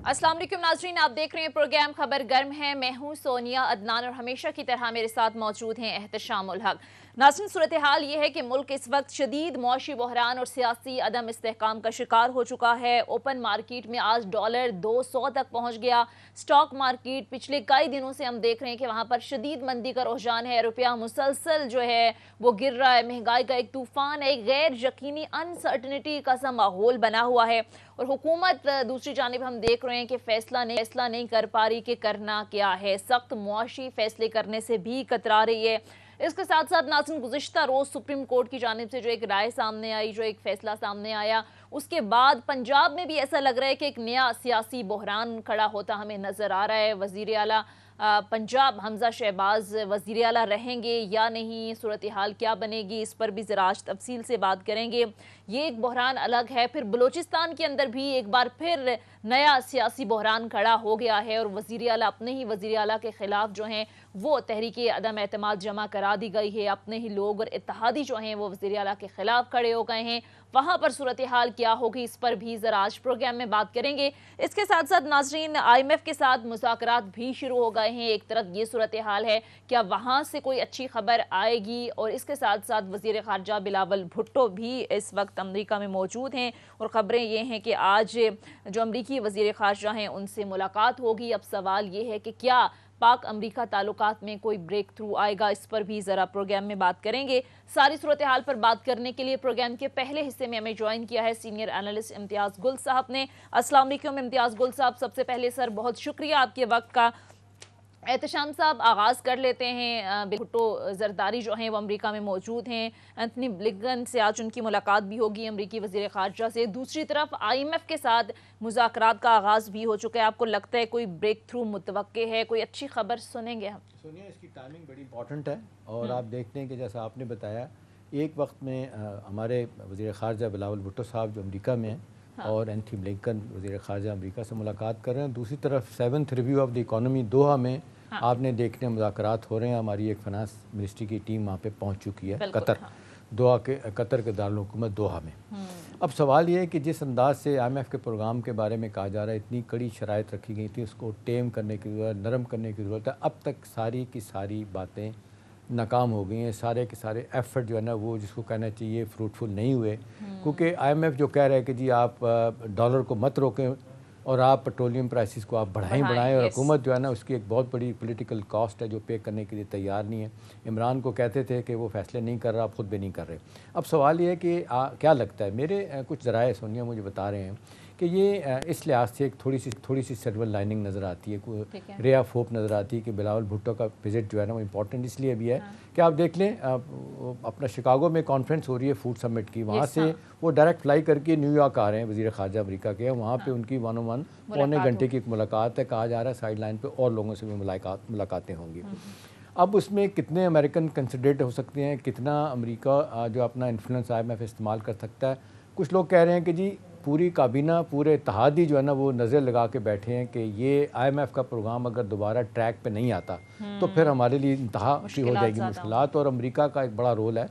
अस्सलाम वालेकुम नाजरीन, आप देख रहे हैं प्रोग्राम खबर गर्म है। मैं हूं सोनिया अदनान और हमेशा की तरह मेरे साथ मौजूद हैं एहतशाम उल हक। नाज़रीन, सूरत हाल ये है कि मुल्क इस वक्त शदीद मौशी बहरान और सियासी अदम इस्तेहकाम का शिकार हो चुका है। ओपन मार्केट में आज डॉलर 200 तक पहुंच गया। स्टॉक मार्केट पिछले कई दिनों से हम देख रहे हैं कि वहां पर शदीद मंदी का रुझान है। रुपया मुसलसल जो है वो गिर रहा है। महंगाई का एक तूफान है। एक गैर यकीनी अनसर्टनिटी का सा माहौल बना हुआ है और हुकूमत दूसरी जानिब हम देख रहे हैं कि फैसला नहीं कर पा रही कि करना क्या है। सख्त मुआशी फैसले करने से भी कतरा रही है। इसके साथ साथ नाज़रीन, गुज़िश्ता रोज़ सुप्रीम कोर्ट की जानिब से जो एक राय सामने आई, जो एक फैसला सामने आया, उसके बाद पंजाब में भी ऐसा लग रहा है कि एक नया सियासी बहरान खड़ा होता हमें नज़र आ रहा है। वज़ीर आला पंजाब हमजा शहबाज वज़ीर आला रहेंगे या नहीं, सूरत हाल क्या बनेगी, इस पर भी ज़रा आज तफसील से बात करेंगे। ये एक बहरान अलग है। फिर बलूचिस्तान के अंदर भी एक बार फिर नया सियासी बहरान खड़ा हो गया है और वज़ीर आला अपने ही वज़ीर आला के खिलाफ जो हैं वो तहरीक अदम एतमाद जमा करा दी गई है। अपने ही लोग और इत्तेहादी जो हैं वो वज़ीर आला के खिलाफ खड़े हो गए हैं। वहाँ पर सूरत हाल क्या होगी, इस पर भी ज़रा आज प्रोग्राम में बात करेंगे। इसके साथ साथ नाजरीन, IMF के साथ मुज़ाकरात भी शुरू हो गए हैं। एक तरफ ये सूरत हाल है, क्या वहाँ से कोई अच्छी खबर आएगी? और इसके साथ साथ वज़ीर ख़ारजा बिलावल भुट्टो भी इस वक्त अमरीका में मौजूद हैं और ख़बरें ये हैं कि आज जो अमरीकी वज़ीर ख़ारजा हैं उनसे मुलाकात होगी। अब सवाल ये है कि क्या पाक अमरीका ताल्लुकात में कोई ब्रेक थ्रू आएगा, इस पर भी ज़रा प्रोग्राम में बात करेंगे। सारी सूरत हाल पर बात करने के लिए प्रोग्राम के पहले हिस्से में हमें ज्वाइन किया है सीनियर एनालिस्ट इम्तियाज़ गुल साहब ने। अस्सलाम वालेकुम इम्तियाज़ गुल साहब, सबसे पहले सर बहुत शुक्रिया आपके वक्त का। एहतशाम साहब, आगाज़ कर लेते हैं। भुट्टो जरदारी जो हैं वो अमेरिका में मौजूद हैं। एंथनी ब्लिंकन से आज उनकी मुलाकात भी होगी अमेरिकी वज़ीर ख़ारजा से। दूसरी तरफ IMF के साथ मुज़ाकरात का आगाज़ भी हो चुका है। आपको लगता है कोई ब्रेक थ्रू मुतवक्के है, कोई अच्छी खबर सुनेंगे हम? सोनिया, इसकी टाइमिंग बड़ी इंपॉर्टेंट है और आप देखते हैं कि जैसा आपने बताया, एक वक्त में हमारे वज़ीर ख़ारजा बिलावल भुट्टो साहब जो अमेरिका में हैं, हाँ, और एंथनी ब्लिंकन वज़ीर ख़ारजा अमेरिका से मुलाकात कर रहे हैं। दूसरी तरफ 7th review of the economy Doha में, हाँ, आपने देखने मुज़ाकरात हो रहे हैं। हमारी एक फाइनेंस मिनिस्ट्री की टीम वहाँ पे पहुँच चुकी है कतर, हाँ, कतर के दारुल हुकूमत दोहा में। अब सवाल ये है कि जिस अंदाज से IMF के प्रोग्राम के बारे में कहा जा रहा है, इतनी कड़ी शराइत रखी गई थी, उसको टेम करने की ज़रूरत, नरम करने की ज़रूरत है। अब तक सारी की सारी बातें नाकाम हो गई हैं। सारे के सारे एफर्ट जो है ना वो जिसको कहना चाहिए फ्रूटफुल नहीं हुए, क्योंकि IMF जो कह रहा है कि जी आप डॉलर को मत रोकें और आप पेट्रोलियम प्राइसेस को आप बढ़ाएं और हुकूमत जो है ना उसकी एक बहुत बड़ी पॉलिटिकल कॉस्ट है जो पे करने के लिए तैयार नहीं है। इमरान को कहते थे कि वो फैसले नहीं कर रहा, आप खुद भी नहीं कर रहे। अब सवाल ये है कि क्या लगता है, मेरे कुछ ज़राए सोनिया मुझे बता रहे हैं कि ये इस लिहाज से एक थोड़ी सी सिल्वर लाइनिंग नज़र आती है, रे ऑफ होप नज़र आती है कि बिलावल भुट्टो का विजिट जो है ना वो इम्पोर्टेंट इसलिए भी है, हाँ, कि आप देख लें अपना शिकागो में कॉन्फ्रेंस हो रही है फूड समिट की, वहाँ से हाँ, वो डायरेक्ट फ्लाई करके न्यूयॉर्क आ रहे हैं वज़ीर ख़ारजा अमेरिका के। वहाँ पे उनकी 1-on-1 पौने घंटे की एक मुलाकात है। कहा जा रहा है साइड लाइन पर और लोगों से भी मुलाकातें होंगी। अब उसमें कितने अमेरिकन कंसिडरेट हो सकते हैं, कितना अमेरिका जो अपना इन्फ्लुएंस IMF इस्तेमाल कर सकता है। कुछ लोग कह रहे हैं कि जी पूरी काबीना, पूरे इत्तेहादी जो है ना वो नज़र लगा के बैठे हैं कि ये IMF का प्रोग्राम अगर दोबारा ट्रैक पे नहीं आता तो फिर हमारे लिए इंतहा हो जाएगी मुश्किलात। और अमेरिका का एक बड़ा रोल है,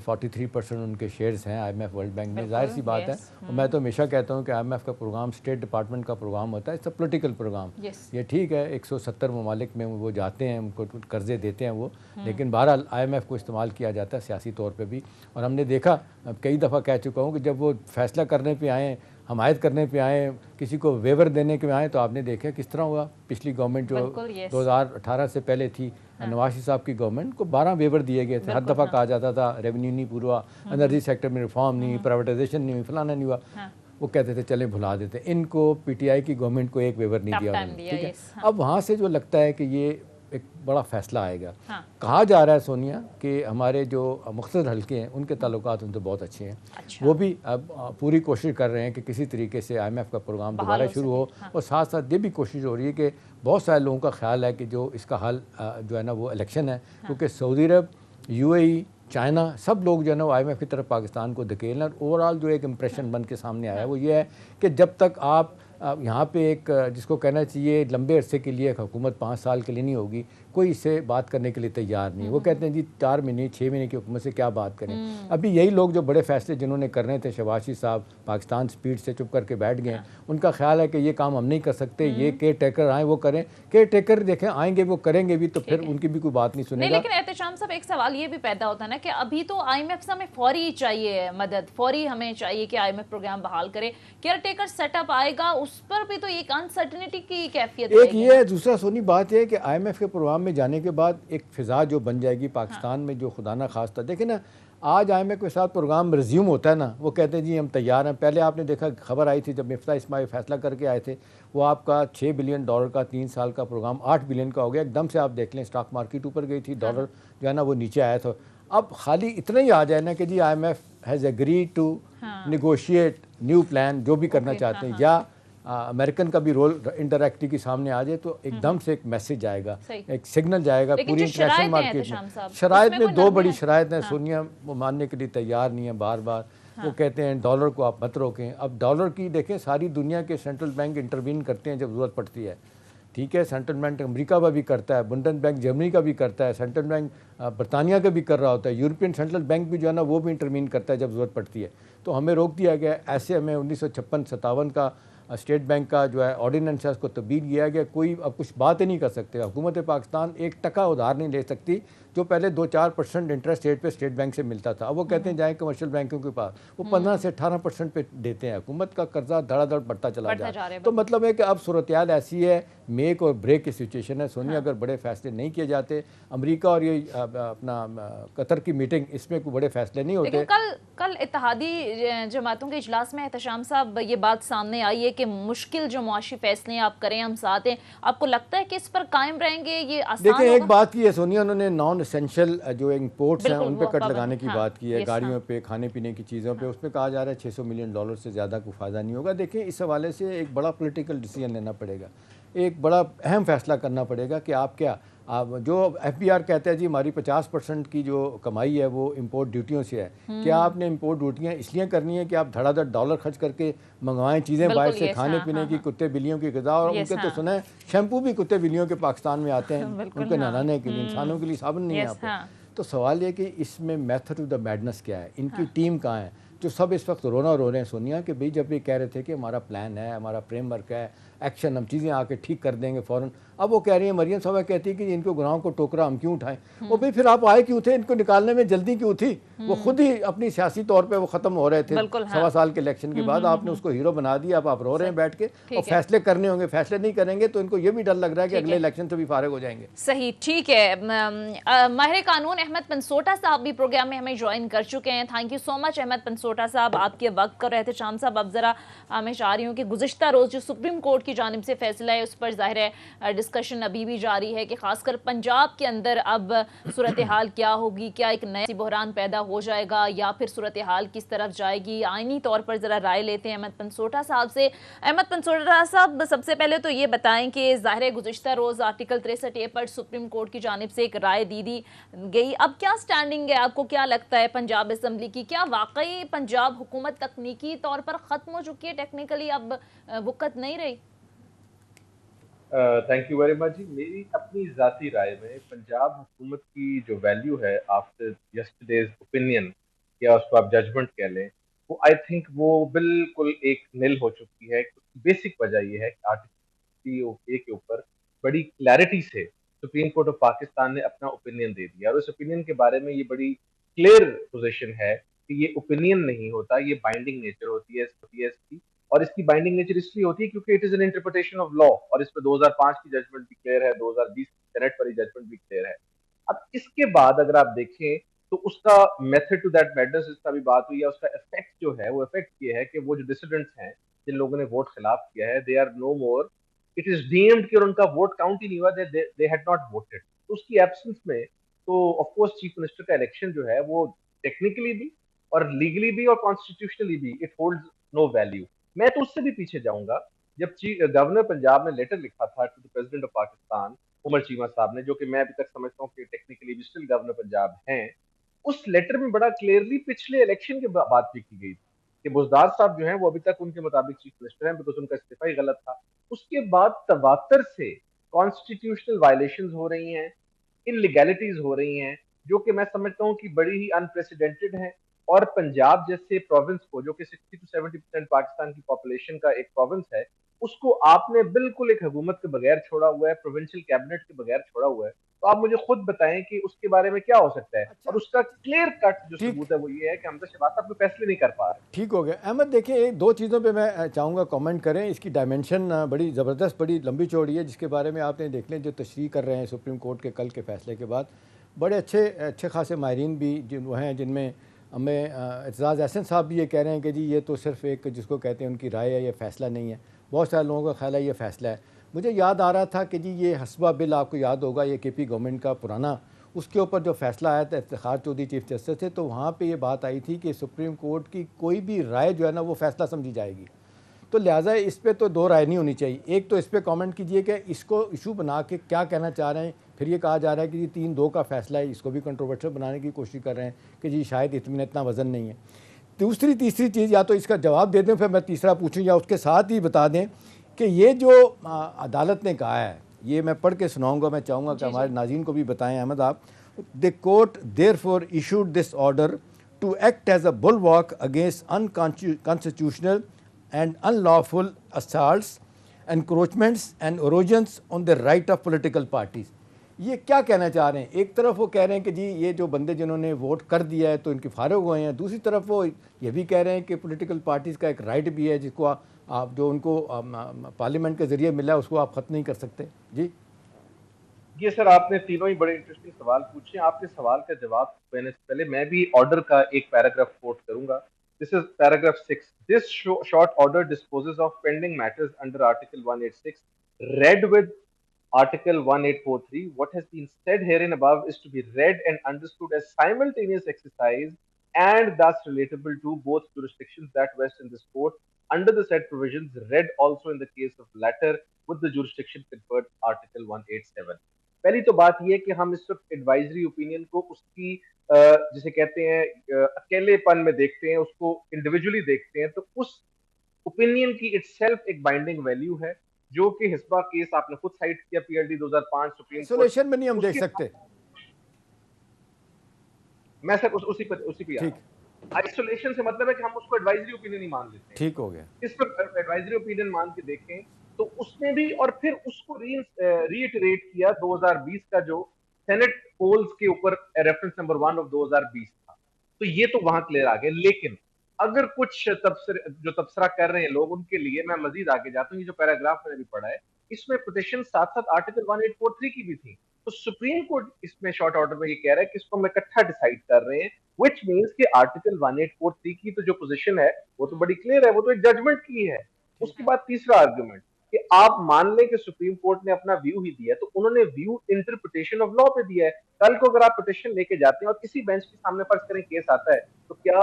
43% उनके शेयर्स हैं IMF वर्ल्ड बैंक में। जाहिर सी बात है, और मैं तो हमेशा कहता हूँ कि IMF का प्रोग्राम स्टेट डिपार्टमेंट का प्रोग्राम होता है, इट्स अ पॉलिटिकल प्रोग्राम। ये ठीक है, 170 ममालिक में वो जाते हैं, उनको कर्जे देते हैं वो, लेकिन बहरहाल IMF को इस्तेमाल किया जाता है सियासी तौर पर भी। और हमने देखा, कई दफ़ा कह चुका हूँ कि जब वो फैसला करने पर आएँ, हमायत करने पे आए, किसी को वेवर देने के आए, तो आपने देखा किस तरह हुआ। पिछली गवर्नमेंट जो 2018 से पहले थी, हाँ, नवाज शरीफ साहब की गवर्नमेंट को 12 वेवर दिए गए थे। हर दफ़ा कहा जाता था रेवेन्यू नहीं पूरा, एनर्जी सेक्टर में रिफॉर्म नहीं, प्राइवेटाइजेशन नहीं हुई, फलाना नहीं हुआ, हाँ, वो कहते थे चले भुला देते। इनको PTI की गवर्नमेंट को एक वेवर नहीं दिया उन्होंने, ठीक है। अब वहाँ से जो लगता है कि ये एक बड़ा फैसला आएगा। हाँ, कहा जा रहा है सोनिया कि हमारे जो मुख्तलिफ हल्के हैं उनके ताल्लुकात उनसे बहुत अच्छे हैं। अच्छा। वो भी अब पूरी कोशिश कर रहे हैं कि किसी तरीके से IMF का प्रोग्राम दोबारा शुरू हो। हाँ। और साथ साथ ये भी कोशिश हो रही है कि बहुत सारे लोगों का ख्याल है कि जो इसका हल जो है ना वो इलेक्शन है। हाँ। क्योंकि सऊदी अरब, UAE, चाइना, सब लोग जो है ना वो IMF की तरफ पाकिस्तान को धकेलना। ओवरऑल जो एक इम्प्रेशन बन के सामने आया वो ये है कि जब तक आप यहाँ पे एक जिसको कहना चाहिए लंबे अरसे के लिए एक हुकूमत 5 साल के लिए नहीं होगी, कोई इससे बात करने के लिए तैयार नहीं है। वो कहते हैं जी 4 महीने 6 महीने की हुकूमत से क्या बात करें। अभी यही लोग जो बड़े फैसले जिन्होंने करने थे, शहबाज साहब पाकिस्तान स्पीड से चुप करके बैठ गए, उनका ख्याल है कि ये काम हम नहीं कर सकते, ये केयर टेकर आए वो करें। केयर टेकर देखें आएंगे वो करेंगे भी, तो फिर उनकी भी कोई बात नहीं सुनेगा। लेकिन एहतशाम साहब एक सवाल ये भी पैदा होता है ना कि अभी तो IMF से हमें फौरी चाहिए मदद, फौरी हमें चाहिए कि IMF प्रोग्राम बहाल करे, केयर टेकर सेटअप आएगा, उस पर भी तो एक अनसर्टेनिटी की कैफियत एक ये है। दूसरा सोनी बात है कि IMF के प्रोग्राम में जाने के बाद एक फ़िज़ा जो बन जाएगी पाकिस्तान में, जो खुदा ना खास्ता देखे ना, आज IMF के साथ प्रोग्राम रिज्यूम होता है ना, वो कहते हैं जी हम तैयार हैं। पहले आपने देखा खबर आई थी जब मिफ्ता इस्माइल फैसला करके आए थे, वो आपका $6 बिलियन का 3 साल का प्रोग्राम 8 बिलियन का हो गया। एकदम से आप देख लें स्टॉक मार्केट ऊपर गई थी, डॉलर जो है ना वो नीचे आया था। अब खाली इतना ही आ जाए ना कि जी IMF has agree to negotiate new plan, जो भी करना चाहते हैं, या अमेरिकन का भी रोल इंटरैक्टिव के सामने आ जाए, तो एकदम से एक मैसेज जाएगा, एक सिग्नल जाएगा पूरी इंटरनेशनल मार्केट में। शराइत में 2 बड़ी शराइत हैं, सोनिया वो मानने के लिए तैयार नहीं है बार बार। वो कहते हैं डॉलर को आप मत रोकें। अब डॉलर की देखें, सारी दुनिया के सेंट्रल बैंक इंटरवीन करते हैं जब ज़रूरत पड़ती है, ठीक है। सेंट्रल बैंक अमेरिका का भी करता है, बुंडन बैंक जर्मनी का भी करता है, सेंट्रल बैंक बरतानिया का भी कर रहा होता है, यूरोपियन सेंट्रल बैंक भी जो है ना वो भी इंटरवीन करता है जब ज़रूरत पड़ती है। तो हमें रोक दिया गया। ऐसे हमें 1956-57 का स्टेट बैंक का जो है ऑर्डिनेंस है उसको तब्दील किया गया। कोई अब कुछ बात ही नहीं कर सकते। हुकूमत पाकिस्तान 1 टका उधार नहीं ले सकती, जो पहले 2-4% इंटरेस्ट रेट पे स्टेट बैंक से मिलता था। अब वो कहते हैं जाएँ कमर्शियल बैंकों के पास, वो 15 से 18% पे देते हैं। हुकूमत का कर्जा धड़ाधड़ बढ़ता चला जा रहा है। तो मतलब है कि अब सूरत हाल ऐसी है, मेक और ब्रेक की सिचुएशन है सोनिया। अगर बड़े फैसले नहीं किए जाते, अमेरिका और ये अपना कतर की मीटिंग, इसमें कोई बड़े फैसले नहीं होते। कल इत्तेहादी जमातों के इजलास में एहतशाम साहब ये बात सामने आई है कि मुश्किल जो मुआशी फैसले आप करें हम साथ हैं। आपको लगता है कि इस पर कायम रहेंगे, ये आसान होगा? देखिए एक बात की है सोनिया, उन्होंने नॉन एसेंशियल जो इंपोर्ट्स हैं उन पे कट लगाने की बात की है, गाड़ियों पे, खाने पीने की चीज़ों पे। उसमें कहा जा रहा है $600 मिलियन से ज़्यादा को फ़ायदा नहीं होगा। देखिए इस हवाले से एक बड़ा पॉलिटिकल डिसीजन लेना पड़ेगा, एक बड़ा अहम फैसला करना पड़ेगा कि आप क्या, आप जो FBR कहते हैं जी हमारी 50% की जो कमाई है वो इंपोर्ट ड्यूटियों से है। क्या आपने इंपोर्ट ड्यूटियाँ इसलिए करनी है कि आप धड़ाधड़ डॉलर खर्च करके मंगवाएं चीज़ें बाहर से, खाने पीने की, कुत्ते बिल्लियों की ग़िज़ा। और उनके तो सुना है शैम्पू भी कुत्ते बिल्लियों के पाकिस्तान में आते हैं उनके नहलाने के लिए, इंसानों के लिए साबुन नहीं है यहाँ पर। तो सवाल ये कि इसमें मेथड ऑफ द मैडनेस क्या है, इनकी टीम कहाँ है, जो सब इस वक्त रोना रो रहे हैं सोनिया कि भाई जब ये कह रहे थे कि हमारा प्लान है, हमारा फ्रेमवर्क है, एक्शन, हम चीज़ें आके ठीक कर देंगे फ़ौरन। अब वो कह रही है, मरियम साहब कहती है कि इनको गुनाहों को टोकरा हम क्यों उठाएं। वो भाई फिर आप आए क्यों थे, इनको निकालने में जल्दी क्यों थी? वो खुद ही अपनी सियासी तौर पे वो ख़त्म हो रहे थे 1.25 साल के इलेक्शन के बाद। आपने उसको हीरो बना दिया। अब आप रो रहे हैं बैठ के, और फैसले करने होंगे, फैसले नहीं करेंगे तो इनको ये भी डर लग रहा है कि अगले इलेक्शन से भी फारिग हो जाएंगे। सही, ठीक है। माहिर कानून अहमद पनसोटा साहब भी प्रोग्राम में हमें ज्वाइन कर चुके हैं। Thank you so much Ahmed Pansota साहब, आपके वक्त कर रहे थे। शाम साहब, अब ज़रा मैं चाह रही हूँ कि गुज़िश्ता रोज़ जो सुप्रीम कोर्ट की जानिब से फैसला है उस पर ज़ाहिर है डिस्कशन अभी भी जारी है कि खासकर पंजाब के अंदर अब सूरत हाल क्या होगी, क्या एक नया बहरान पैदा हो जाएगा या फिर सूरत हाल किस तरफ जाएगी। आइनी तौर पर ज़रा राय लेते हैं अहमद पनसोटा साहब से। अहमद पनसोटा साहब, सबसे पहले तो ये बताएं कि ज़ाहिर गुज़िश्ता रोज़ आर्टिकल 63A पर सुप्रीम कोर्ट की जानिब से एक राय दी गई, अब क्या स्टैंडिंग है, आपको क्या लगता है पंजाब असम्बली की? क्या वाकई पंजाब हुकूमत तकनीकी तौर पर ख़त्म हो चुकी है, टेक्निकली अब वक़्त नहीं रही? थैंक यू वेरी मच जी। मेरी अपनी ज़ाती राय में पंजाब हुकूमत की जो वैल्यू है आफ्टर यस्टरडेज ओपिनियन, या उसको आप जजमेंट कह लें, वो आई थिंक वो बिल्कुल एक निल हो चुकी है। बेसिक वजह ये है कि आर्टिकल के ऊपर बड़ी क्लैरिटी से सुप्रीम कोर्ट ऑफ पाकिस्तान ने अपना ओपिनियन दे दिया, और उस ओपिनियन के बारे में ये बड़ी क्लियर पोजीशन है कि ये ओपिनियन नहीं होता, ये बाइंडिंग नेचर होती है इसकी। और इसकी बाइंडिंग नेचर इसलिए होती है क्योंकि it is an interpretation of law, और इस पर 2005 की जजमेंट भी क्लियर है, 2020 सेनेट वाली जजमेंट भी क्लियर है। अब इसके बाद अगर आप देखें तो उसका मेथड टू दैट मैडनेस जिसका भी बात हुई है, उसका इफेक्ट जो है वो इफेक्ट ये है कि वो जो डिसिडेंट्स हैं, जिन लोगों ने वोट खिलाफ किया है, they are no more, it is deemed कि उनका वोट काउंट ही नहीं हुआ, दे हैड नॉट वोटेड। तो उसकी एब्सेंस में तो ऑफ कोर्स चीफ मिनिस्टर का इलेक्शन जो है वो टेक्निकली भी और लीगली भी और कॉन्स्टिट्यूशनली भी इट होल्ड्स नो वैल्यू। मैं तो उससे भी पीछे जाऊंगा। जब गवर्नर पंजाब ने लेटर लिखा था to the president of Pakistan Umar Cheema साहब ने, जो कि मैं अभी तक समझता हूँ कि टेक्निकली भी स्टिल गवर्नर पंजाब हैं, उस लेटर में बड़ा क्लियरली पिछले इलेक्शन के बात भी की गई थी कि बुजदार साहब जो हैं वो अभी तक उनके मुताबिक चीफ मिनिस्टर हैं, बिकॉज उनका इस्तीफा ही गलत था। उसके बाद तवातर से कॉन्स्टिट्यूशनल वायलेशंस हो रही हैं, इनलीगैलिटीज हो रही हैं, जो कि मैं समझता हूँ कि बड़ी ही अनप्रेसिडेंटेड है। और पंजाब जैसे प्रोविंस को, जो कि 60 to 70% पाकिस्तान की पॉपुलेशन का एक प्रोविंस है, उसको आपने बिल्कुल एक हुकूमत के बगैर छोड़ा हुआ है, प्रोविंशियल कैबिनेट के बगैर छोड़ा हुआ है। तो आप मुझे खुद बताएं कि उसके बारे में क्या हो सकता है। और अच्छा, उसका क्लियर कट जो ठीक, सबूत है वो ये है कि हमजा शहबाज साहब कोई फैसले नहीं कर पा रहे। ठीक हो गया। अहमद देखिए, एक दो चीज़ों पे मैं चाहूँगा कमेंट करें। इसकी डायमेंशन बड़ी ज़बरदस्त, बड़ी लंबी चौड़ी है, जिसके बारे में आपने देख लें जो तशरीह कर रहे हैं सुप्रीम कोर्ट के कल के फैसले के बाद। बड़े अच्छे अच्छे खासे माहिरीन भी जिन वो हैं, जिनमें हमें एतजाज़ अहसन साहब भी ये कह रहे हैं कि जी ये तो सिर्फ एक जिसको कहते हैं उनकी राय है, ये फ़ैसला नहीं है। बहुत सारे लोगों का ख्याल है ये फ़ैसला है। मुझे याद आ रहा था कि जी ये हस्बा बिल, आपको याद होगा, ये KP गवर्नमेंट का पुराना, उसके ऊपर जो फैसला आया था, इफ्तिखार चौधरी चीफ जस्टिस थे, तो वहाँ पे ये बात आई थी कि सुप्रीम कोर्ट की कोई भी राय जो है ना वो फैसला समझी जाएगी। तो लिहाजा इस पे तो दो राय नहीं होनी चाहिए। एक तो इस पे कमेंट कीजिए कि इसको इशू बना के क्या कहना चाह रहे हैं। फिर ये कहा जा रहा है कि जी 3-2 का फैसला है, इसको भी कंट्रोवर्शियल बनाने की कोशिश कर रहे हैं कि जी शायद इसमें इतना वजन नहीं है। दूसरी तीसरी चीज़, या तो इसका जवाब दे दें फिर मैं तीसरा पूछूं, या उसके साथ ही बता दें कि ये जो अदालत ने कहा है, ये मैं पढ़ के सुनाऊंगा, मैं चाहूँगा कि हमारे नाज़रीन को भी बताएं। अहमद आप, the court therefore issued this order to act as a bulwark against unconstitutional and unlawful assaults, encroachments and erosions on the right of political parties। ये क्या कहना चाह रहे हैं? एक तरफ वो कह रहे हैं कि जी ये जो बंदे जिन्होंने वोट कर दिया है तो इनके फारग हुए हैं, दूसरी तरफ वो ये भी कह रहे हैं कि पॉलिटिकल पार्टीज़ का एक राइट भी है जिसको आप जो उनको पार्लियामेंट के ज़रिए मिला है उसको आप ख़त्म नहीं कर सकते। जी ये सर आपने तीनों ही बड़े इंटरेस्टिंग सवाल पूछे। आपके सवाल का जवाब देने से पहले मैं भी ऑर्डर का एक पैराग्राफ कोट करूंगा। This is paragraph 6। This short order dispossess of pending matters under article 186 read with Article 1843. What has been said herein above is to be read and understood as simultaneous exercise and thus relatable to both jurisdictions that vest in this court under the said provisions, read also in the case of latter with the jurisdiction conferred Article 187। पहली तो बात यह है कि हम इस वक्त advisory opinion को उसकी जिसे कहते हैं अकेलेपन में देखते हैं, उसको इंडिविजुअली देखते हैं, तो उस ओपिनियन की इटसेल्फ एक बाइंडिंग वैल्यू है, जो कि हिस्बा केस आपने खुद साइट किया, PLD 2005 सुप्रीम कोर्ट। आइसोलेशन में नहीं हम देख उसके सकते। मैं सर उसी पे आ रहा ठीक, हूँ। आइसोलेशन से मतलब है कि हम उसको एडवाइजरी ओपिनियन ही मान लेते हैं। ठीक हो गया। इस पर एडवाइजरी ओपिनियन मान के देखें तो उसने भी, और फिर उसको रीइटरेट किया 2020 का जो सेनेट पोल्स के ऊपर रेफरेंस नंबर 1 ऑफ 2020 था। तो ये तो वहां क्लियर आ गया। लेकिन अगर कुछ जो तबसरा कर रहे हैं लोग, उनके लिए मैं मजीद आगे जाता हूँ। ये जो पैराग्राफ मैंने भी पढ़ा है, इसमें पिटिशन साथ साथ आर्टिकल 1843 की भी थी। तो सुप्रीम कोर्ट इसमें शॉर्ट ऑर्डर में ये कह रहा है कि इसको हम इकट्ठा डिसाइड कर रहे हैं, विच मीन्स कि आर्टिकल 1843 की तो जो पोजीशन है वो तो बड़ी क्लियर है, वो तो एक जजमेंट की है। उसके बाद तीसरा आर्गुमेंट कि आप मान लें कि सुप्रीम कोर्ट ने अपना व्यू ही दिया, तो उन्होंने व्यू इंटरप्रिटेशन ऑफ लॉ पे दिया है। कल को अगर आप पिटिशन लेके जाते हैं और किसी बेंच के सामने फर्ज करें केस आता है, तो क्या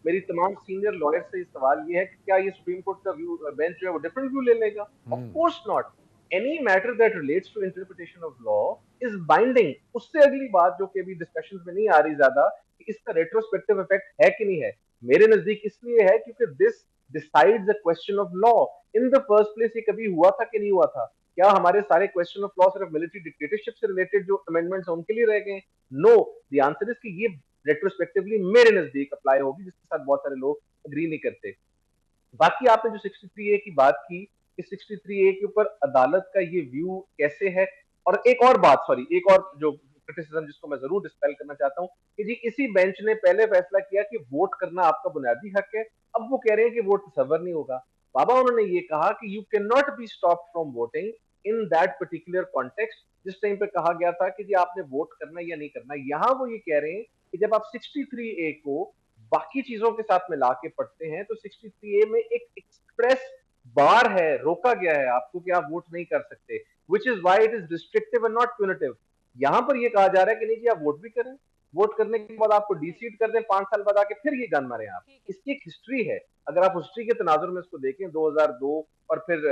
मेरी तमाम सीनियर लॉयर से सवाल ये है कि क्या ये सुप्रीम कोर्ट का व्यू बेंच जो है वो डिफरेंट व्यू ले लेगा? Of course not. Any matter that relates to interpretation of law is binding. उससे अगली बात जो कि अभी डिस्कशन में नहीं आ रही ज्यादा, कि इसका रेट्रोस्पेक्टिव इफेक्ट है कि नहीं है, मेरे नजदीक इसलिए है क्योंकि this decides the question of law. In the first place ये कभी हुआ था कि नहीं हुआ था? क्या हमारे सारे क्वेश्चन ऑफ लॉ सिर्फ मिलिट्री डिक्टेटरशिप से रिलेटेड जो अमेंडमेंट्स हैं उनके लिए रह गए? नो, द आंसर इज कि ये रेट्रोस्पेक्टिवली मेरे नजदीक अप्लाई होगी, जिसके साथ बहुत सारे लोग अग्री नहीं करते। बाकी आपने जो 63A की बात की, कि 63A के ऊपर अदालत का ये व्यू कैसे है। और एक और बात, सॉरी, एक और जो क्रिटिसिज्म जिसको मैं जरूर डिस्पेल करना चाहता हूं, कि जी इसी बेंच ने पहले फैसला किया कि वोट करना आपका बुनियादी हक है, अब वो कह रहे हैं कि वोट तस्वर नहीं होगा। बाबा उन्होंने ये कहा कि you can not be stop from voting in that particular context. जिस टाइम पे कहा गया था कि जी आपने वोट करना या नहीं करना, यहां वो ये कह रहे हैं कि जब आप 63A को बाकी चीजों के साथ मिला के पढ़ते हैं तो 63A में एक एक्सप्रेस बार है, रोका गया है आपको कि आप वोट नहीं कर सकते, which is why it is restrictive and not punitive. यहां पर ये कहा जा रहा है कि नहीं जी आप वोट भी करें, वोट करने के बाद आपको डीसीट कर दें, 5 साल बाद आके फिर ये गन मारे आप। इसकी एक हिस्ट्री है। अगर आप हिस्ट्री के तनाजुर में इसको देखें, 2002 और फिर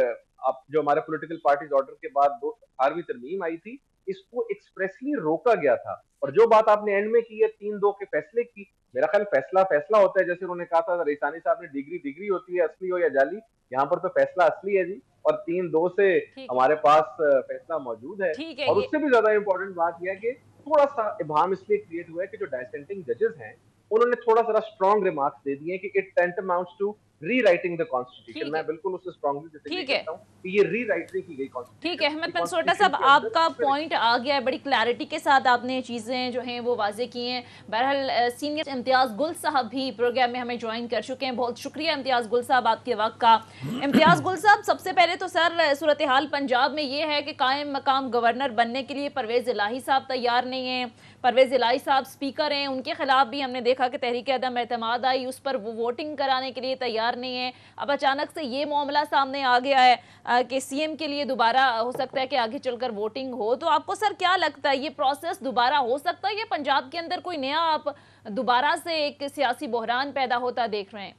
आप जो हमारे पॉलिटिकल पार्टीज ऑर्डर के बाद 18वीं तरमीम आई थी, इसको एक्सप्रेसली रोका गया था। और जो बात आपने एंड में की है 3-2 के फैसले की, मेरा ख्याल फैसला फैसला होता है, जैसे उन्होंने कहा था रईसानी साहब ने, डिग्री डिग्री होती है, असली हो या जाली। यहाँ पर तो फैसला असली है जी, और 3-2 से ठीक है। हमारे पास फैसला मौजूद है। ठीक है और ये। उससे भी ज्यादा इंपॉर्टेंट बात यह है कि थोड़ा सा इबाम इसलिए क्रिएट हुआ है कि जो डाइसेंटिंग जजेस हैं उन्होंने थोड़ा सा स्ट्रॉन्ग रिमार्क्स दे दिए कि it tantamounts to rewriting the constitution. ठीक मैं है। बिल्कुल उससे स्ट्रॉन्गली डिसएग्री ठीक है। करता हूँ कि ये रीराइट नहीं की गई ठीक है कॉन्स्टिट्यूशन। अहमद पनसोटा कॉन्स्टिट्यूशन साहब, के अंदर आपका उसमें पॉइंट आ गया है, बड़ी क्लैरिटी के साथ आपने चीज़ें जो हैं वो वाजे की हैं। बहरहाल सीनियर इम्तियाज़ गुल साहब भी प्रोग्राम में हमें ज्वाइन कर चुके हैं। बहुत शुक्रिया इम्तियाज़ गुल साहब आपके वक्त का। इम्तियाज़ गुल साहब, सबसे पहले तो सर सूरत हाल पंजाब में ये है कि कायम मकाम गवर्नर बनने के लिए परवेज़ इलाही साहब तैयार नहीं हैं। परवेज़ इलाही साहब स्पीकर हैं, उनके खिलाफ भी हमने देखा कि तहरीक अदम एतमाद आई, उस पर वो वोटिंग कराने के लिए तैयार नहीं है। अब अचानक से ये मामला सामने आ गया है कि सीएम के लिए दोबारा हो सकता है कि आगे चलकर वोटिंग हो। तो आपको सर क्या लगता है, ये प्रोसेस दोबारा हो सकता है या पंजाब के अंदर कोई नया आप दोबारा से एक सियासी बहरान पैदा होता देख रहे हैं?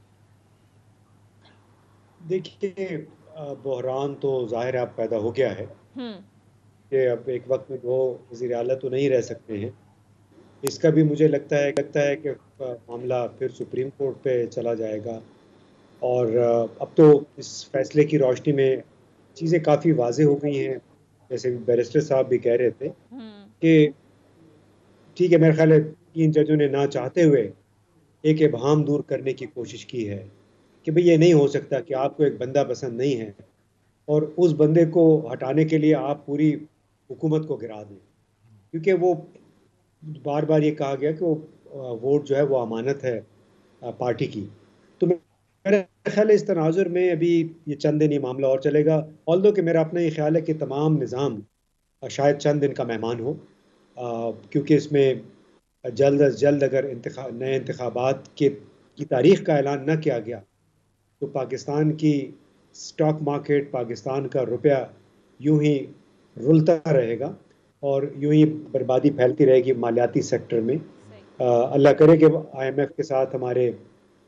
देखिए, बहरान तो जाहिर अब पैदा हो गया है कि अब एक वक्त में दो वज़ीर आला तो नहीं रह सकते हैं। इसका भी मुझे लगता है कि मामला फिर सुप्रीम कोर्ट पे चला जाएगा। और अब तो इस फैसले की रोशनी में चीज़ें काफ़ी वाज़ेह हो गई हैं। जैसे बैरिस्टर साहब भी कह रहे थे कि ठीक है, मेरे ख्याल है 3 जजों ने ना चाहते हुए एक इबहम दूर करने की कोशिश की है कि भाई ये नहीं हो सकता कि आपको एक बंदा पसंद नहीं है और उस बंदे को हटाने के लिए आप पूरी हुकूमत को गिरा दें, क्योंकि वो बार बार ये कहा गया कि वो वोट जो है वो अमानत है पार्टी की। तो मेरा ख्याल है इस तनाजुर में अभी ये चंद दिन ये मामला और चलेगा। ऑल्दो कि मेरा अपना ये ख्याल है कि तमाम निज़ाम शायद चंद दिन का मेहमान हो, क्योंकि इसमें जल्द अज जल्द अगर नए इंतखाबात की तारीख़ का ऐलान न किया गया तो पाकिस्तान की स्टॉक मार्केट, पाकिस्तान का रुपया यूं ही रुलता रहेगा और यूं ही बर्बादी फैलती रहेगी मालियाती सेक्टर में। अल्लाह करे कि IMF के साथ हमारे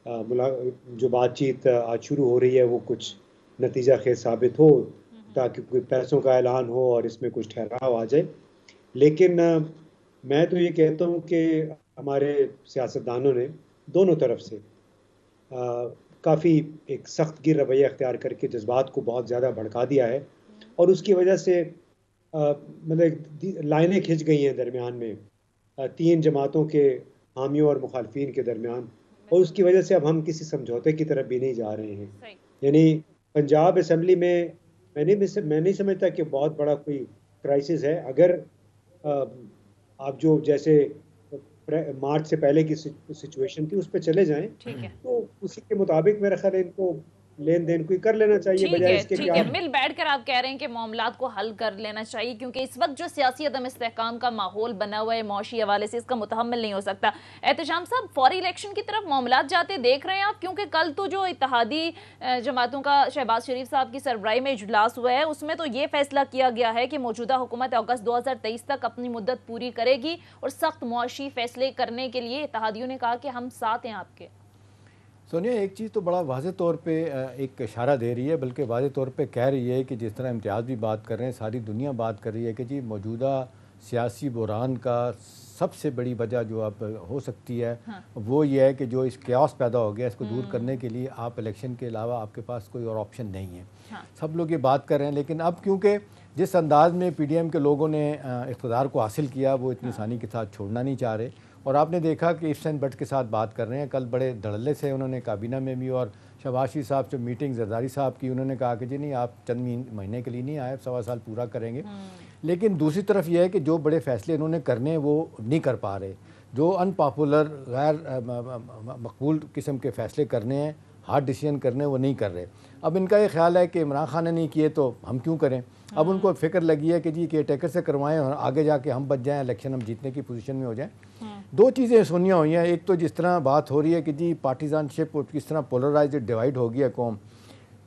जो बातचीत आज शुरू हो रही है वो कुछ नतीजा खेज साबित हो, ताकि कोई पैसों का ऐलान हो और इसमें कुछ ठहराव आ जाए। लेकिन मैं तो ये कहता हूँ कि हमारे सियासतदानों ने दोनों तरफ से काफ़ी एक सख्त गिर रवैया अख्तियार करके जज्बात को बहुत ज़्यादा भड़का दिया है और उसकी वजह से मतलब लाइनें खिंच गई हैं दरमियान में 3 जमातों के हामियों और मुखालफिन के दरमियान, और उसकी वजह से अब हम किसी समझौते की तरफ भी नहीं जा रहे हैं। यानी पंजाब असम्बली में मैं नहीं समझता कि बहुत बड़ा कोई क्राइसिस है। अगर आप जो जैसे मार्च से पहले की सिचुएशन थी उस पर चले जाएं, तो उसी के मुताबिक मेरा ख्याल है इनको लेन देन कोई कर लेना चाहिए, बजाय इसके कि आप मिल बैठकर आप कह रहे हैं कि मामलात को हल कर लेना चाहिए, क्योंकि इस वक्त जो सियासी अदम इस्तेहकाम का माहौल बना हुआ है मौशी हवाले से, इसका मुतहम्मिल नहीं हो सकता। एहतशाम साहब, फौरी इलेक्शन की तरफ मामलात जाते देख रहे हैं आप? क्योंकि कल तो जो इत्तेहादी जमातों का शहबाज शरीफ साहब की सरबराही में इजलास हुआ है उसमें तो ये फैसला किया गया है कि मौजूदा हुकूमत अगस्त 2023 तक अपनी मुद्दत पूरी करेगी और सख्त मुआशी फैसले करने के लिए इत्तेहादियों ने कहा कि हम साथ हैं आपके। सोनिया, एक चीज़ तो बड़ा वाज़े तौर पे एक इशारा दे रही है, बल्कि वाज़े तौर पे कह रही है कि जिस तरह इम्तियाज़ भी बात कर रहे हैं, सारी दुनिया बात कर रही है कि जी मौजूदा सियासी बहरान का सबसे बड़ी वजह जो अब हो सकती है वो ये है कि जो इस क्यास पैदा हो गया, इसको दूर करने के लिए आप इलेक्शन के अलावा आपके पास कोई और ऑप्शन नहीं है। सब लोग ये बात कर रहे हैं, लेकिन अब क्योंकि जिस अंदाज में PDM के लोगों ने इक़्तिदार को हासिल किया वो इतनी आसानी के साथ छोड़ना नहीं चाह रहे, और आपने देखा कि इफ्स एंड बट्स के साथ बात कर रहे हैं। कल बड़े धड़ल्ले से उन्होंने काबीना में भी और शहबाज शरीफ साहब से मीटिंग जरदारी साहब की, उन्होंने कहा कि जी नहीं, आप चंद महीने के लिए नहीं आए, 1.25 साल पूरा करेंगे। लेकिन दूसरी तरफ यह है कि जो बड़े फैसले इन्होंने करने हैं वो नहीं कर पा रहे, जो अनपॉपुलर गैर मकबूल किस्म के फ़ैसले करने हैं, हार्ड डिसीजन करने वो नहीं कर रहे। अब इनका ये ख्याल है कि इमरान खान ने नहीं किए तो हम क्यों करें। अब उनको फिक्र लगी है कि जी केयर टेकर से करवाएं और आगे जाके हम बच जाएं, इलेक्शन हम जीतने की पोजीशन में हो जाएं। दो चीज़ें सुनिया हुई हैं, एक तो जिस तरह बात हो रही है कि जी पार्टीजानशिप और किस तरह पोलराइज डिवाइड हो गया कौम।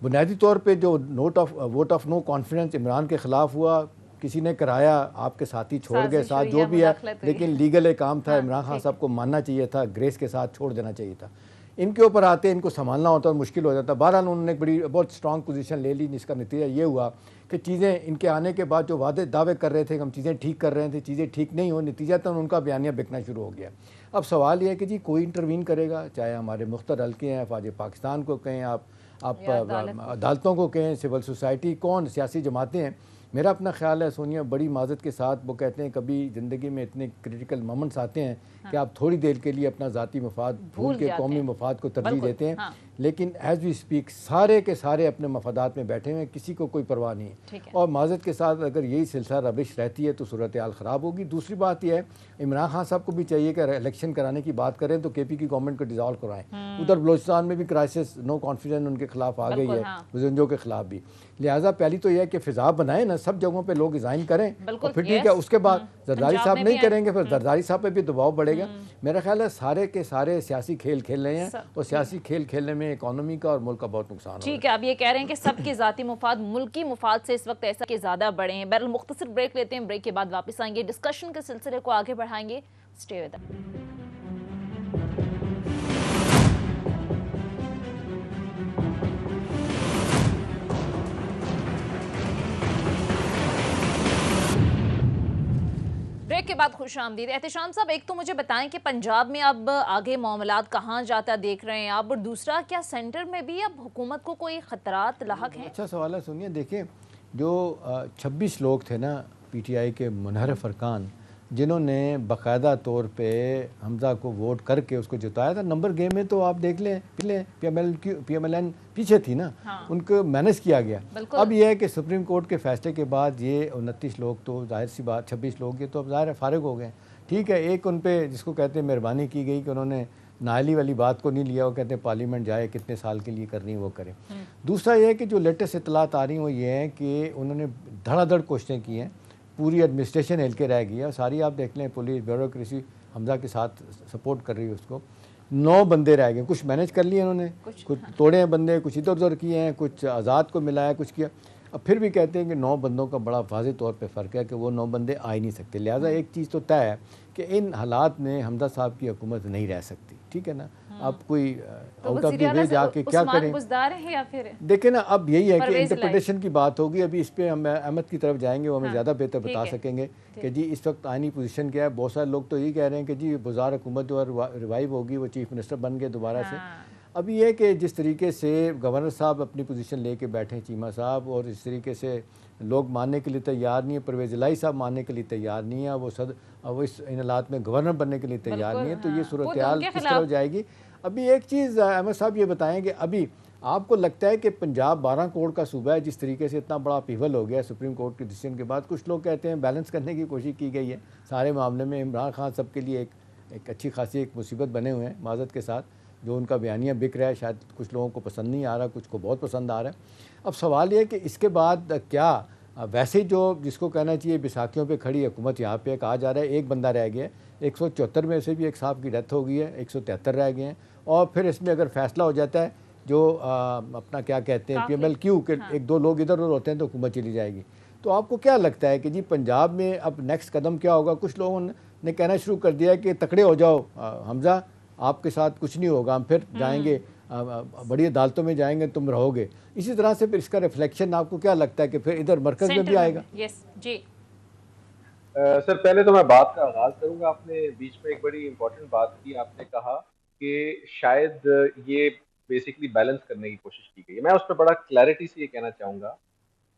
बुनियादी तौर पे जो vote of no confidence Imran के ख़िलाफ़ हुआ, किसी ने कराया, आपके साथी छोड़ गए, साथ जो भी है, लेकिन लीगल एक काम था, इमरान खान साहब को मानना चाहिए था, ग्रेस के साथ छोड़ देना चाहिए था। इनके ऊपर आते इनको संभालना होता है, मुश्किल हो जाता है। बहरहाल उन्होंने एक बड़ी बहुत स्ट्रॉन्ग पोजीशन ले ली, जिसका नतीजा ये हुआ कि चीज़ें इनके आने के बाद जो वादे दावे कर रहे थे कि हम चीज़ें ठीक कर रहे थे, चीज़ें ठीक नहीं हो, नतीजा तो उनका बयानिया बिकना शुरू हो गया। अब सवाल यह है कि जी कोई इंटरवीन करेगा, चाहे हमारे मुख्तर हल्के हैं, फ़ौज पाकिस्तान को कहें, आप अदालतों को कहें, सिविल सोसाइटी, कौन सियासी जमातें हैं। मेरा अपना ख्याल है सोनिया, बड़ी माजत के साथ वो कहते हैं कभी ज़िंदगी में इतने क्रिटिकल मोमेंट्स आते हैं कि आप थोड़ी देर के लिए अपना ज़ाती मफाद भूल के कौमी मफाद को तरजीह देते हैं। लेकिन एज वी स्पीक सारे के सारे अपने मफादात में बैठे हुए हैं, किसी को कोई परवाह नहीं है। और माजत के साथ अगर यही सिलसिला रविश रहती है तो सूरत हाल ख़राब होगी। दूसरी बात यह है, इमरान खान साहब को भी चाहिए कि इलेक्शन कराने की बात करें तो KP की गवर्नमेंट को डिज़ोल्व कराएं। उधर बलोचिस्तान में भी क्राइसिस, नो कॉन्फिडेंस उनके खिलाफ आ गई है, बुजुर्गों के खिलाफ भी। लिहाजा पहली तो यह है कि फिजा बनाए ना, सब जगहों पे लोग रिजाइन करें, और फिर ठीक है उसके बाद जरदारी साहब नहीं करेंगे, फिर जरदारी साहब पे भी दबाव बढ़ेगा। मेरा ख्याल है सारे के सारे सियासी खेल खेल रहे हैं, और सियासी खेल खेलने में इकोनॉमी का और मुल्क का बहुत नुकसान। ठीक है, अब ये कह रहे हैं कि सबके जाती मुफाद मुल्की मुफाद से इस वक्त ऐसा कि ज्यादा बड़े हैं। बहरहाल मुख्तसर ब्रेक लेते हैं, ब्रेक के बाद वापस आएंगे, डिस्कशन के सिलसिले को आगे बढ़ाएंगे। Stay with us. ब्रेक के बाद खुश आमदीद। एहतशाम साहब, एक तो मुझे बताएं कि पंजाब में अब आगे मामलात कहाँ जाता देख रहे हैं आप, और दूसरा क्या सेंटर में भी अब हुकूमत को कोई खतरात लाहक हैं? अच्छा सवाल है। सुनिए, देखिए जो 26 लोग थे ना PTI के मुनहरफ अरकान, जिन्होंने बाकायदा तौर पे हमजा को वोट करके उसको जिताया था। नंबर गेम में तो आप देख लें, PMLN पीछे थी ना, उनको मैनेज किया गया। अब यह है कि सुप्रीम कोर्ट के फैसले के बाद ये 29 लोग तो जाहिर सी बात, 26 लोग ये तो अब ज़ाहिर है फारिग हो गए। ठीक है, एक उन पे जिसको कहते हैं मेहरबानी की गई कि उन्होंने नाली वाली बात को नहीं लिया, वो कहते हैं पार्लियामेंट जाए, कितने साल के लिए करनी वो करें। दूसरा ये है कि जो लेटेस्ट इतलात आ रही हैं वो ये है कि उन्होंने धड़ाधड़ कोशिशें की हैं, पूरी एडमिनिस्ट्रेशन हिल के रह गई है सारी। आप देख लें पुलिस ब्यूरोक्रेसी हमजा के साथ सपोर्ट कर रही है उसको। 9 बंदे रह गए, कुछ मैनेज कर लिए उन्होंने, कुछ तोड़े हैं बंदे, कुछ इधर उधर किए हैं, कुछ आज़ाद को मिलाया, कुछ किया। अब फिर भी कहते हैं कि 9 बंदों का बड़ा वाज़ेह तौर पे फ़र्क है कि वो 9 बंदे आ ही नहीं सकते। लिहाजा एक चीज़ तो तय है कि इन हालात में हमजा साहब की हुकूमत नहीं रह सकती। ठीक है ना, अब कोई आउट ऑफ द वे जाके क्या करें, या फिर देखें ना। अब यही है कि इंटरप्रिटेशन की बात होगी। अभी इस पे हम अहमद की तरफ जाएंगे, वो हमें ज़्यादा बेहतर बता सकेंगे कि जी इस वक्त आइनी पोजीशन क्या है। बहुत सारे लोग तो यही कह रहे हैं कि जी वज़ार हुकूमत जो रिवाइव होगी, वो चीफ मिनिस्टर बन गए दोबारा से। अब ये कि जिस तरीके से गवर्नर साहब अपनी पोजीशन लेके बैठे हैं, चीमा साहब, और इस तरीके से लोग मानने के लिए तैयार नहीं है, परवेज़ इलाही साहब मानने के लिए तैयार नहीं है, वो इस इन हालात में गवर्नर बनने के लिए तैयार नहीं है। तो ये सूरत हाल किस तरह जाएगी। अभी एक चीज़ अहमद साहब ये बताएं कि अभी आपको लगता है कि पंजाब 12 करोड़ का सूबा है, जिस तरीके से इतना बड़ा पिवल हो गया सुप्रीम कोर्ट के डिसीजन के बाद, कुछ लोग कहते हैं बैलेंस करने की कोशिश की गई है सारे मामले में। इमरान खान साहब के लिए एक अच्छी खासी एक मुसीबत बने हुए हैं माजत के साथ, जो उनका बयानिया बिक रहा है, शायद कुछ लोगों को पसंद नहीं आ रहा, कुछ को बहुत पसंद आ रहा है। अब सवाल ये है कि इसके बाद क्या, वैसे जो जिसको कहना चाहिए बैसाखियों पे खड़ी हुकूमत यहाँ पे कहा जा रहा है, एक बंदा रह गया, 174 में से भी एक साहब की डेथ हो गई है, 173 रह गए हैं। और फिर इसमें अगर फैसला हो जाता है जो अपना क्या कहते हैं PMLQ के 1-2 लोग इधर उधर होते हैं तो हुकूमत चली जाएगी। तो आपको क्या लगता है कि जी पंजाब में अब नेक्स्ट कदम क्या होगा? कुछ लोगों ने कहना शुरू कर दिया है कि तकड़े हो जाओ हमजा, आपके साथ कुछ नहीं होगा, हम फिर जाएंगे बड़ी अदालतों में जाएंगे, तुम रहोगे। इसी तरह से फिर इसका रिफ्लेक्शन आपको क्या लगता है कि फिर इधर मरकज में भी आएगा? यस जी सर, पहले तो मैं बात का आगाज करूंगा। आपने बीच में एक बड़ी इंपॉर्टेंट बात की, आपने कहा कि शायद ये बेसिकली बैलेंस करने की कोशिश की गई है। मैं उस पर बड़ा क्लैरिटी से ये कहना चाहूंगा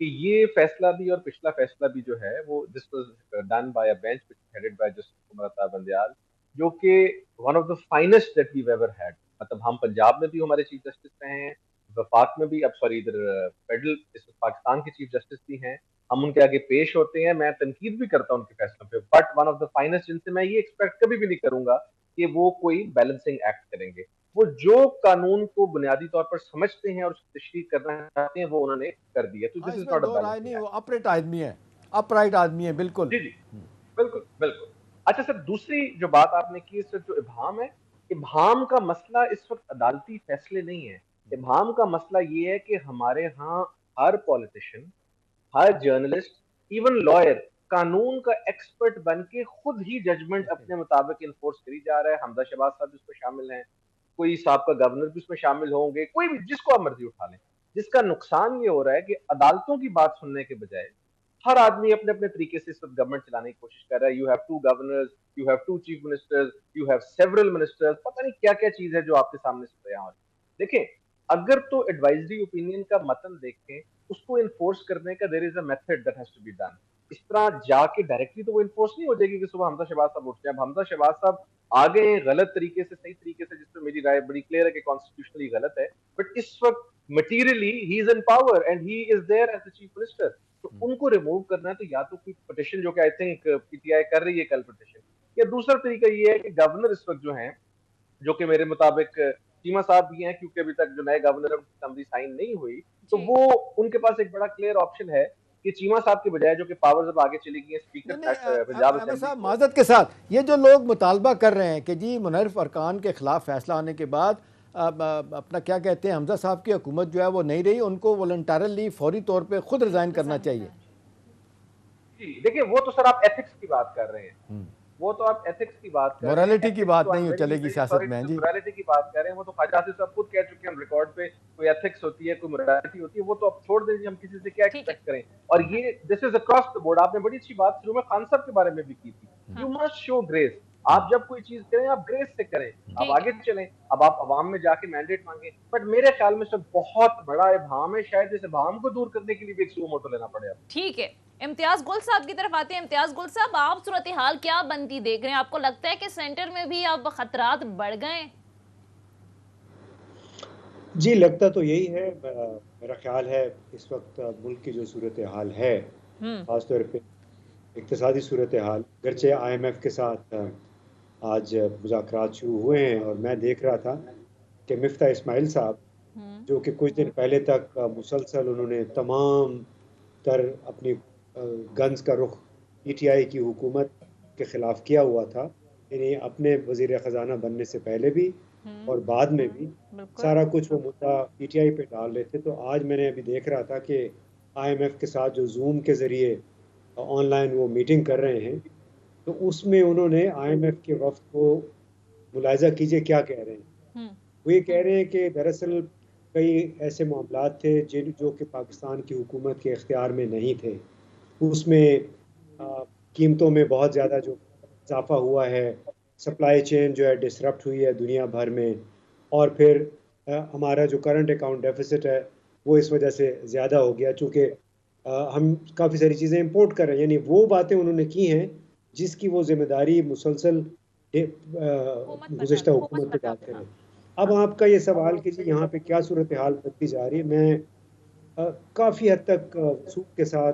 कि ये फैसला भी और पिछला फैसला भी जो है वो this was done by a bench headed by justice कुमरता बंदयाल, जो कि one of the finest that we ever had. मतलब हम पंजाब में भी हमारे चीफ जस्टिस रहे हैं, वफाक में भी, अब सॉरी इधर फेडरल पाकिस्तान के चीफ जस्टिस भी हैं, हम उनके आगे पेश होते हैं। मैं तनकीद भी करता हूं उनके फैसलों पे, but one of the finest, जिनसे मैं ये एक्सपेक्ट कभी भी नहीं करूंगा कि वो कोई बैलेंसिंग एक्ट करेंगे। वो जो कानून को बुनियादी तौर पर समझते हैं और उसकी तशरीह करना चाहते हैं वो उन्होंने कर दिया। तो this is not a balancing act. वो अपराइट आदमी है, अपराइट आदमी है, बिल्कुल जी जी बिल्कुल बिल्कुल। अच्छा सर, दूसरी जो बात आपने की सर, जो इब्हाम है, इब्हाम का मसला इस वक्त अदालती फैसले नहीं है। इब्हाम का मसला ये है कि हमारे यहाँ हर पॉलिटिशियन, हर जर्नलिस्ट, इवन लॉयर कानून का एक्सपर्ट बन के खुद ही जजमेंट अपने मुताबिक इन्फोर्स करी जा रहा है। हमजा शहबाज साहब इसमें शामिल हैं, कोई साहब का गवर्नर भी उसमें शामिल होंगे, कोई भी, जिसको आप मर्जी उठा लें। जिसका नुकसान ये हो रहा है कि अदालतों की बात सुनने के बजाय हर आदमी अपने अपने तरीके से इस वक्त गवर्नमेंट चलाने की कोशिश कर रहा है। You have 2 governors, you have 2 chief ministers, you have several ministers, पता नहीं क्या क्या चीज है जो आपके सामने सुन रहे हैं। देखें, अगर तो एडवाइजरी ओपिनियन का मतन देखें, उसको इन्फोर्स करने का there is a method that has to be done. इस तरह जाके डायरेक्टली तो वो इन्फोर्स नहीं हो जाएगी कि सुबह हमजा शहबाज साहब उठ जाए। अब हमजा शहबाज साहब आ गए गलत तरीके से, सही तरीके से, जिसमें मेरी राय बड़ी क्लियर है कि कॉन्स्टिट्यूशनली गलत है, बट इस वक्त materially he is in power and he is there as the chief minister. तो उनको रिमूव करना है तो या तो कोई पिटिशन, जो कि आई थिंक पीटीआई कर रही है कल पिटिशन, या दूसरा तरीका ये है कि गवर्नर इस वक्त जो है, जो कि मेरे मुताबिक चीमा साहब भी हैं, क्योंकि अभी तक जो नए गवर्नर समरी साइन नहीं हुई, तो वो उनके पास एक बड़ा क्लियर ऑप्शन है कि चीमा साहब के बजाय, जो कि पावर्स अब आगे चली गई है स्पीकर पंजाब साहब माजरत के साथ, ये जो लोग मुतालबा कर रहे हैं कि जी मुनर्रफ अरकान के खिलाफ फैसला आने के बाद अपना क्या कहते हैं हमजा साहब की हुकूमत जो है वो नहीं रही, उनको वॉलंटरली फौरी तौर पे खुद रिजाइन करना चाहिए। जी देखिए, वो तो सर आप एथिक्स की बात कर रहे हैं, वो तो आप एथिक्स की बात कर रहे हैं, मोरालिटी की बात नहीं चलेगी सियासत में जी। मोरालिटी की बात कर रहे हैं, वो तो ख्वाजा आसिफ साहब खुद कह चुके हैं हम रिकॉर्ड पे, कोई एथिक्स होती है, कोई मोरालिटी होती है, वो तो अब छोड़ दीजिए, हम किसी से क्या एक्सपेक्ट करें। और ये this is across the board. आपने बड़ी अच्छी बात शुरू में खान साहब के बारे में भी की थी, यू मस्ट शो ग्रेस। आप जब कोई चीज करें आप ग्रेस से करें, आप आगे चलें। अब आप अवाम में जाके मैंडेट मांगे, बट मेरे ख्याल में सब बहुत बड़ा इबाम है, शायद इस इबाम को दूर करने के लिए भी एक सुओ मोटो लेना पड़ेगा। ठीक है, इम्तियाज गुल साहब की तरफ आते हैं। इम्तियाज गुल साहब, आप सूरत हाल क्या बनती देख रहे हैं? आपको लगता है कि सेंटर में भी अब खतरात बढ़ गए? जी लगता तो यही है। मेरा ख्याल है इस वक्त मुल्क की जो सूरत हाल है, खासतौर पे इक्तिसादी सूरत हाल, गरचे IMF के साथ आज मुज़ाकरात शुरू हुए हैं, और मैं देख रहा था कि मिफ्ता इस्माइल साहब, जो कि कुछ दिन पहले तक मुसलसल उन्होंने तमाम तर अपनी गन्स का रुख PTI की हुकूमत के ख़िलाफ़ किया हुआ था, यानी अपने वज़ीर ख़जाना बनने से पहले भी और बाद में भी सारा कुछ वो मुद्दा PTI पे डाल रहे थे। तो आज मैंने अभी देख रहा था कि IMF के साथ जो जूम के ज़रिए ऑनलाइन वो मीटिंग कर रहे हैं, तो उसमें उन्होंने IMF के वफ़द को मुलाहिज़ा कीजिए क्या कह रहे हैं। वो ये कह रहे हैं कि दरअसल कई ऐसे मामलात थे जो कि पाकिस्तान की हुकूमत के इख्तियार में नहीं थे। उसमें कीमतों में बहुत ज़्यादा जो इजाफा हुआ है, सप्लाई चेन जो है डिसरप्ट हुई है दुनिया भर में, और फिर हमारा जो करंट अकाउंट डेफिसिट है वो इस वजह से ज़्यादा हो गया, चूँकि हम काफ़ी सारी चीज़ें इंपोर्ट कर रहे हैं। यानी वो बातें उन्होंने की हैं जिसकी वो जिम्मेदारी मुसलसल गुज़िश्ता हुकूमत पे डालते रहे। अब आपका ये सवाल कि जी यहाँ पे क्या सूरत हाल बनती जा रही है, मैं काफ़ी हद तक वसूख के साथ,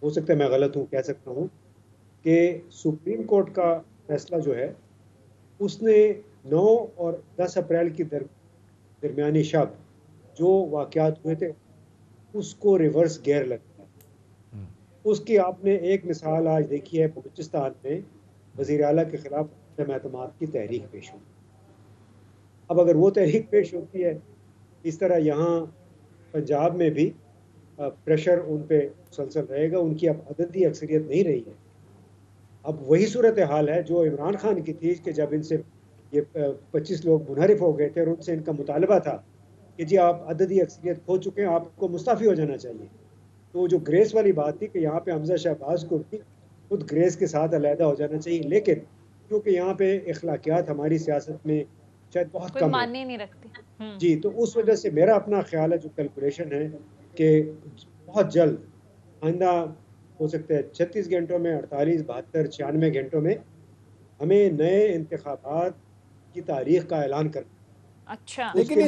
हो सकता है मैं गलत हूँ, कह सकता हूँ कि सुप्रीम कोर्ट का फैसला जो है उसने 9 और 10 अप्रैल की दरमियानी शब जो वाक़यात हुए थे उसको रिवर्स गियर लगता है। उसकी आपने एक मिसाल आज देखी है, बलूचिस्तान में वज़ीर आला के ख़िलाफ़ अदम एतमाद की तहरीक पेश हुई। अब अगर वो तहरीक पेश होती है इस तरह, यहाँ पंजाब में भी प्रेशर उन पे मुसलसल रहेगा, उनकी अब अददी अक्सरियत नहीं रही है। अब वही सूरत हाल है जो इमरान खान की थी कि जब इनसे ये 25 लोग मुनहरिफ हो गए थे और उनसे इनका मुतालबा था कि जी आप अददी अक्सरियत खो चुके हैं, आपको मुस्ताफ़ी हो जाना चाहिए। तो जो ग्रेस वाली बात थी कि यहाँ पे हमजा शहबाज को भी खुद ग्रेस के साथ अलहदा हो जाना चाहिए, लेकिन क्योंकि यहाँ पे इखलाकियात हमारी सियासत में शायद बहुत कम मानने नहीं रखते जी, तो उस वजह से मेरा अपना ख्याल है, जो कैलकुलेशन है कि बहुत जल्द, आइंदा हो सकता है 36 घंटों में, 48, 72, 96 घंटों में हमें नए इंतखाबात की तारीख का ऐलान करना। अच्छा, लेकिन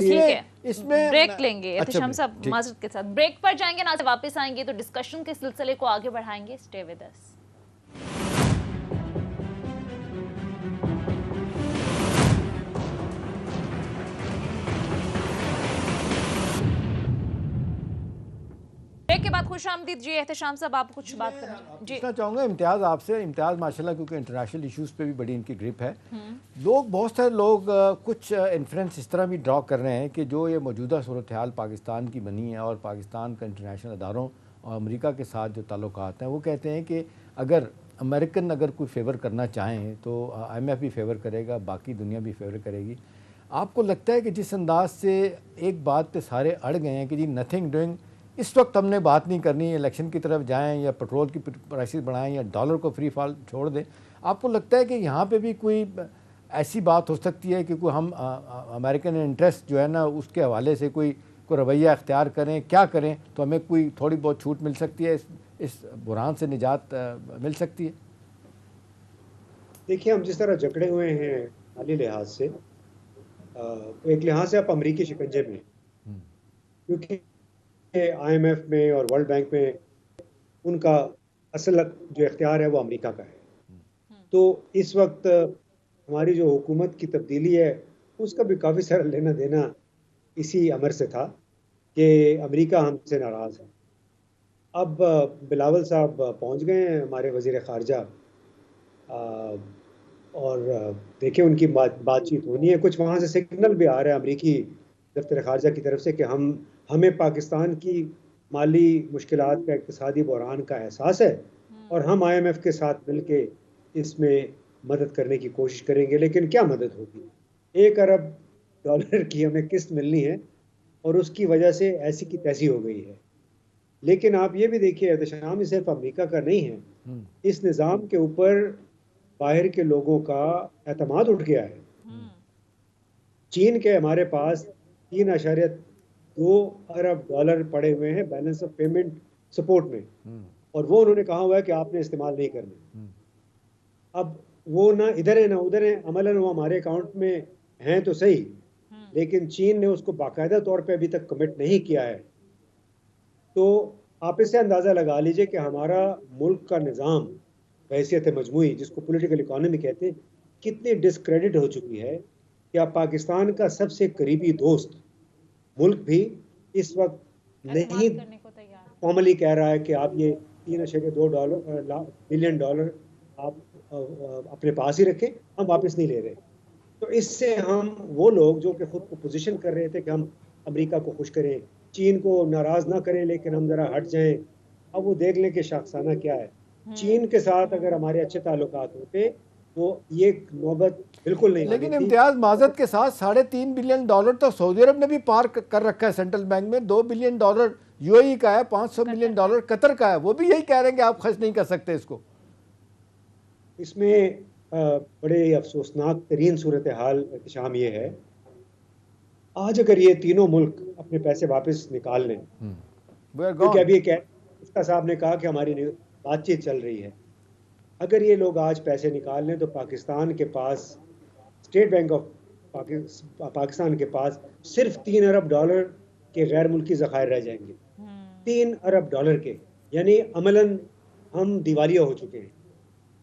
इसमें ब्रेक लेंगे। अच्छा, साहब माजरत के साथ ब्रेक पर जाएंगे, ना से वापस आएंगे तो डिस्कशन के सिलसिले को आगे बढ़ाएंगे। Stay with us. ब्रेक के बाद खुशामदीद जी। एहतशाम साहब आप कुछ बात करना जी? पूछना चाहूँगा इम्तियाज़ आपसे। इम्तियाज़ माशाल्लाह क्योंकि इंटरनेशनल इश्यूज़ पे भी बड़ी इनकी ग्रिप है, लोग, बहुत सारे लोग कुछ इन्फ्लुएंस इस तरह भी ड्रॉ कर रहे हैं कि जो ये मौजूदा सूरत हाल पाकिस्तान की बनी है और पाकिस्तान का इंटरनेशनल अदारों और अमेरिका के साथ जो ताल्लुकात हैं, वो कहते हैं कि अगर अमेरिकन कोई फेवर करना चाहें तो IMF भी फेवर करेगा, बाकी दुनिया भी फेवर करेगी। आपको लगता है कि जिस अंदाज से एक बात पे सारे अड़ गए हैं कि जी नथिंग डूइंग, इस वक्त हमने बात नहीं करनी, इलेक्शन की तरफ जाएं या पेट्रोल की प्राइसेस बढ़ाएं या डॉलर को फ्री फॉल छोड़ दें, आपको लगता है कि यहाँ पे भी कोई ऐसी बात हो सकती है कि कोई हम अमेरिकन इंटरेस्ट जो है ना उसके हवाले से कोई रवैया अख्तियार करें, क्या करें तो हमें कोई थोड़ी बहुत छूट मिल सकती है, इस बुरहान से निजात मिल सकती है? देखिए, हम जिस तरह जकड़े हुए हैं माली लिहाज से, एक लिहाज से आप अमरीकी शिकंजे में, क्योंकि IMF में और वर्ल्ड बैंक में उनका असल जो इख्तियार है वो अमेरिका का है। तो इस वक्त हमारी जो हुकूमत की तब्दीली है उसका भी काफ़ी सारा लेना देना इसी अमर से था कि अमेरिका हमसे नाराज़ है। अब बिलावल साहब पहुंच गए हैं, हमारे वज़ीर ख़ारजा, और देखिए उनकी बातचीत होनी है। कुछ वहाँ से सिग्नल भी आ रहा है अमेरिकी दफ्तर ख़ारजा की तरफ से कि हमें पाकिस्तान की माली मुश्किलात का, इक़्तिसादी बहरान का एहसास है और हम IMF के साथ मिल के इसमें मदद करने की कोशिश करेंगे। लेकिन क्या मदद होगी? 1 अरब डॉलर की हमें किस्त मिलनी है और उसकी वजह से ऐसी की तैसी हो गई है। लेकिन आप ये भी देखिए, एहतशाम सिर्फ अमेरिका का नहीं है, इस निज़ाम के ऊपर बाहर के लोगों का एतमाद उठ गया है। चीन के हमारे पास 3.2 अरब डॉलर पड़े हुए हैं बैलेंस ऑफ पेमेंट सपोर्ट में, और वो उन्होंने कहा हुआ है कि आपने इस्तेमाल नहीं करना। अब वो ना इधर है ना उधर है, अमलन वो हमारे अकाउंट में हैं तो सही, लेकिन चीन ने उसको बाकायदा तौर पे अभी तक कमिट नहीं किया है। तो आप इससे अंदाज़ा लगा लीजिए कि हमारा मुल्क का निज़ाम बहैसियत मजमूई, जिसको पॉलिटिकल इकोनॉमी कहते हैं, कितनी डिस्क्रेडिट हो चुकी है कि आप पाकिस्तान का सबसे करीबी दोस्त मुल्क भी इस वक्त नहीं फॉर्मली कह रहा है कि आप ये 3.2 बिलियन डॉलर आप अपने पास ही रखें, हम वापस नहीं ले रहे। तो इससे हम वो लोग जो कि खुद को पोजीशन कर रहे थे कि हम अमेरिका को खुश करें, चीन को नाराज़ ना करें, लेकिन हम ज़रा हट जाएं, अब वो देख लें कि शाखसाना क्या है। चीन के साथ अगर हमारे अच्छे ताल्लुकात होते तो ये नौबत बिल्कुल नहीं। लेकिन इम्तियाज माजत के साथ 3.5 बिलियन डॉलर तो सऊदी अरब ने भी पार कर रखा है सेंट्रल बैंक में, 2 बिलियन डॉलर UAE का है, 500 मिलियन डॉलर कतर का है, वो भी यही कह रहे हैं कि आप खर्च नहीं कर सकते इसको। इसमें बड़े अफसोसनाक तरीन सूरत हाल एहतशाम ये है, आज अगर ये तीनों मुल्क अपने पैसे वापस निकाल लें, क्योंकि अभी उसका साहब ने कहा कि हमारी बातचीत चल रही है, अगर ये लोग आज पैसे निकाल लें तो पाकिस्तान के पास, स्टेट बैंक ऑफ पाकिस्तान के पास सिर्फ 3 अरब डॉलर के गैर मुल्की ज़खायर रह जाएंगे। 3 अरब डॉलर के, यानी अमलन हम दिवालिया हो चुके हैं।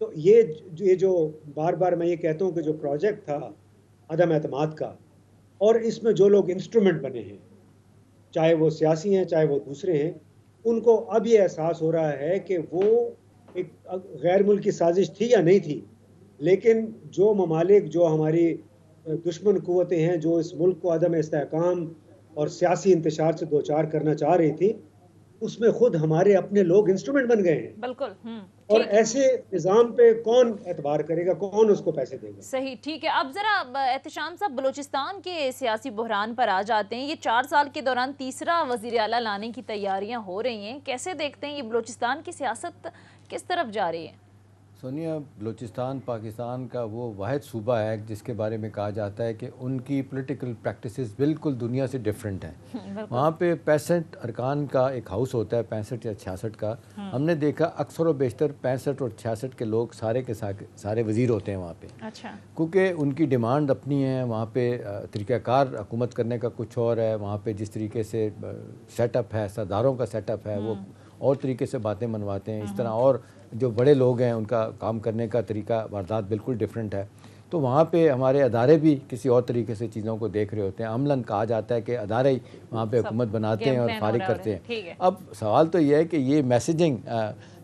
तो ये जो बार बार मैं ये कहता हूँ कि जो प्रोजेक्ट था अदम एतमाद का, और इसमें जो लोग इंस्ट्रूमेंट बने हैं, चाहे वो सियासी हैं चाहे वो दूसरे हैं, उनको अब ये एहसास हो रहा है कि वो एक गैर मुल्की साजिश थी या नहीं थी, लेकिन जो ममालिक, जो हमारी दुश्मन कुव्वतें हैं, जो इस मुल्क को अदम इस्तेहकाम और सियासी इंतशार से दो चार करना चाह रही थी, उसमें खुद हमारे अपने लोग इंस्ट्रूमेंट बन गए हैं। बिल्कुल। और ऐसे निज़ाम पे कौन एतबार करेगा, कौन उसको पैसे देगा? सही, ठीक है। अब जरा एहतशाम साहब, बलूचिस्तान के सियासी बहरान पर आ जाते हैं। ये 4 साल के दौरान तीसरा वज़ीर आला लाने की तैयारियां हो रही हैं, कैसे देखते हैं ये बलूचिस्तान की सियासत किस तरफ जा रही है? सोनिया, बलूचिस्तान पाकिस्तान का वो वाहिद सूबा है जिसके बारे में कहा जाता है कि उनकी पॉलिटिकल प्रैक्टिसेस बिल्कुल दुनिया से डिफरेंट हैं। वहाँ पे 65 अरकान का एक हाउस होता है, 65 या 66 का। हमने देखा अक्सर व बेशतर 65 और 66 के लोग सारे के सारे वज़ीर होते हैं वहाँ पे। अच्छा। क्योंकि उनकी डिमांड अपनी है, वहाँ पे तरीक़ाकार हुकूमत करने का कुछ और है, वहाँ पे जिस तरीके से सेटअप है, सरदारों का सेटअप है, वो और तरीके से बातें मनवाते हैं इस तरह, और जो बड़े लोग हैं उनका काम करने का तरीका वारदात बिल्कुल डिफरेंट है। तो वहाँ पे हमारे अदारे भी किसी और तरीके से चीज़ों को देख रहे होते हैं। अमलन कहा जाता है कि अदारे ही वहाँ पे हुकूमत बनाते हैं और फारिग करते हैं। अब सवाल तो ये है कि ये मैसेजिंग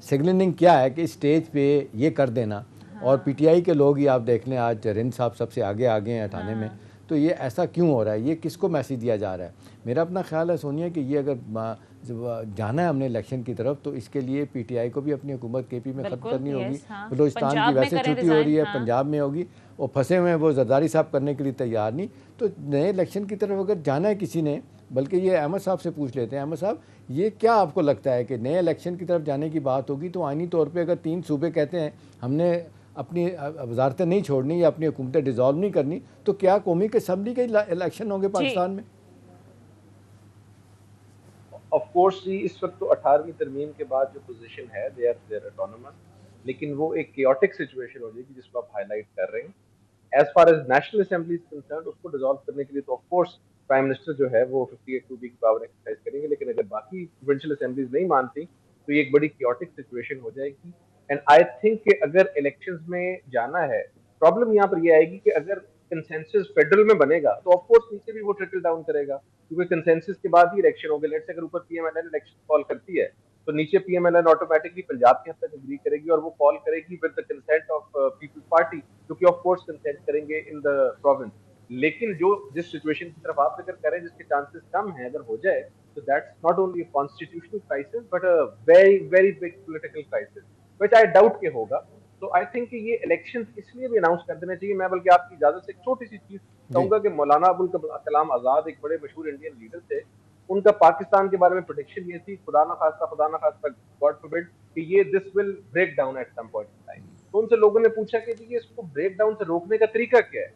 सिग्नलिंग क्या है कि स्टेज पे ये कर देना, और PTI के लोग ही आप देख लें, आज रिंद साहब सबसे आगे हैं हटाने में, तो ये ऐसा क्यों हो रहा है, ये किसको मैसेज दिया जा रहा है? मेरा अपना ख्याल है सोनिया कि ये अगर जाना है हमने इलेक्शन की तरफ, तो इसके लिए पीटीआई को भी अपनी हुकूमत केपी में ख़त्म करनी होगी। हाँ। बलूचिस्तान की वैसे छुट्टी हो रही है, हाँ। पंजाब में होगी, और फंसे हुए हैं वो जरदारी साहब करने के लिए तैयार नहीं। तो नए इलेक्शन की तरफ अगर जाना है किसी ने, बल्कि ये अहमद साहब से पूछ लेते हैं। अहमद साहब, ये क्या आपको लगता है कि नए इलेक्शन की तरफ जाने की बात होगी तो आइनी तौर पे अगर 3 सूबे कहते हैं हमने अपनी वजारतें नहीं छोड़नी या अपनी हुकूमतें डिज़ोल्व नहीं करनी, तो क्या कौमी असम्बली के इलेक्शन होंगे पाकिस्तान में? ऑफ कोर्स जी, इस वक्त तो 18वीं तरमीम के बाद जो पोजीशन है दे आर ऑटोनोमस, लेकिन वो एक केओटिक सिचुएशन हो जाएगी जिसको आप हाईलाइट कर रहे हैं। As far as national assembly is concern, उसको डिसॉल्व करने के लिए तो ऑफ कोर्स प्राइम मिनिस्टर जो है वो 58(2)B की पावर एक्सरसाइज करेंगे, लेकिन अगर बाकी प्रोविंशियल असेंबलीज नहीं मानती तो ये एक बड़ी केओटिक सिचुएशन हो जाएगी। एंड आई थिंक कि अगर इलेक्शंस में जाना है, प्रॉब्लम यहाँ पर ये आएगी कि अगर कंसेंसस फेडरल में बनेगा तो ऑफ कोर्स नीचे भी वो ट्रिकल डाउन करेगा, क्योंकि कंसेंसस के बाद ही इलेक्शन होंगे। लेट्स से अगर ऊपर पीएमएलएन इलेक्शन कॉल करती है तो नीचे पीएमएलएन ऑटोमेटिकली पंजाब के हद तक एग्री करेगी, और वो कॉल करेगी with the consent of peoples party, जो कि ऑफ कोर्स कंसेंट करेंगे इन द प्रोविंस। लेकिन जो जिस सिचुएशन की तरफ आप जिक्र करें, जिसके चांसेस कम हैं, अगर हो जाए तो that's not only a constitutional crisis but a very very big political crisis, which I doubt के होगा। तो आई थिंक ये इलेक्शन इसलिए भी अनाउंस कर देना चाहिए। मैं बल्कि आपकी इजाजत से एक छोटी सी चीज कहूंगा कि मौलाना अबुल कलाम आजाद एक बड़े मशहूर इंडियन लीडर थे। उनका पाकिस्तान के बारे में प्रेडिक्शन ये थी, खुदा ना खास्ता गॉड फॉरबिड, कि ये this will break down at some point in time. तो उनसे लोगों ने पूछा कि जी इसको ब्रेक डाउन से रोकने का तरीका क्या है,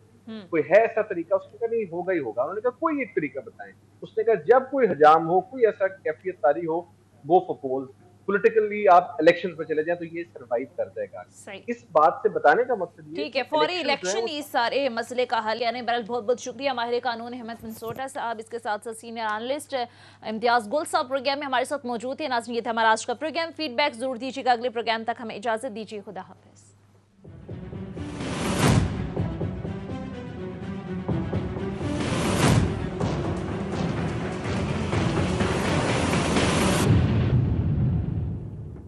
कोई है ऐसा तरीका? उसने कहा नहीं, होगा ही होगा। उन्होंने कहा कोई एक तरीका बताएं। उसने कहा जब कोई हजाम हो, कोई ऐसा कैफियत तारी हो, गो फॉर पोल्स, पॉलिटिकली आप इलेक्शन पे चले जाएं तो ये सरवाइव कर जाएगा। इस बात से बताने का मकसद ये ठीक है, फौरी इलेक्शन इस सारे मसले का हल। यानी बहरहाल बहुत बहुत शुक्रिया माहिर कानून अहमद मनसोटा साहब, इसके साथ साथ सीनियर एनालिस्ट इम्तियाज गुल साहब प्रोग्राम में हमारे साथ मौजूद थे। नाज़रीन, ये था हमारा आज का प्रोग्राम। फीडबैक जरूर दीजिएगा। अगले प्रोग्राम तक हमें इजाजत दीजिए। खुदा हाफिज।